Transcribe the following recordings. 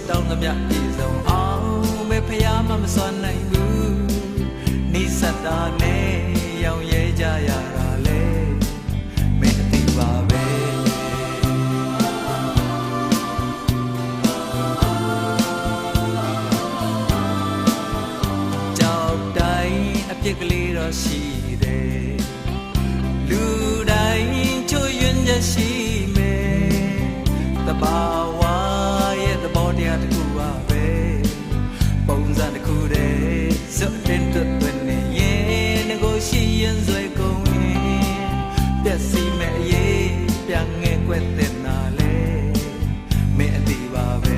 တောင်းသမျှပြေဆုံးအောင်ပဲဖျားမမစွမ်းနိုင်ဘူးနိစ္စတာနဲ့ရောင်ရဲကြရတာလေမင်းအသိပါပဲကြောက်တိုင်းအပြစ်ကလေးတော့ရှိတယ်လူတိုင်းချွတ်ယွင်းချက်ရှိမယ်တဘာဝရဲ့သဘောတရားတစ်ခုပါပဲပုံစံတစ်ခုတည်းစတဲ့တွင်နေရင်ကိုရှိရင်စွဲကုန်ရင်ပြက်စီမဲ့အရေးပြန်ငယ်ကွက်တဲ့နာလေမင်းအသိပါပဲ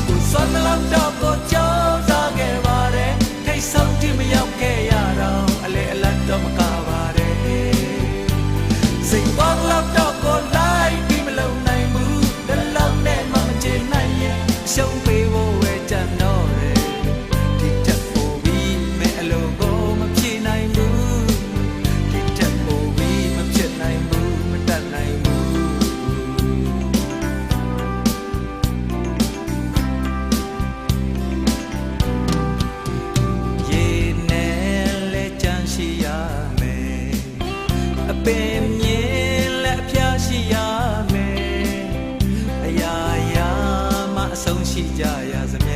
ကိုစွမ်းလောက်တော့ကိုကြောက်စားခဲ့ပါတယ်ထိတ်ဆုံးတိမရောက်ခဲ့ရတော့အလေအလတ်တော့မကပါတယ်စိတ်ပေါက်လောက်တော့ကိုလိုက်ပြီးမလုံနိုင်ဘူးတလောက်နဲ့မှမချင်နိုင်ရင်ရှုံးပေးဖို့ဝဲကြံတော့တယ်ဒီတက်ဖို့ပြီးမဲ့အလိုကိုမဖြေနိုင်ဘူးဒီတက်ဖို့ပြီးမဖြစ်နိုင်ဘူးမတတ်နိုင်ဘူးရေနဲ့လဲကြမ်းရှိရမယ်အပင်မြင်လက်ဖျားရှိရမယ်အရာရာမအဆုံးရှိကြရစမြဲ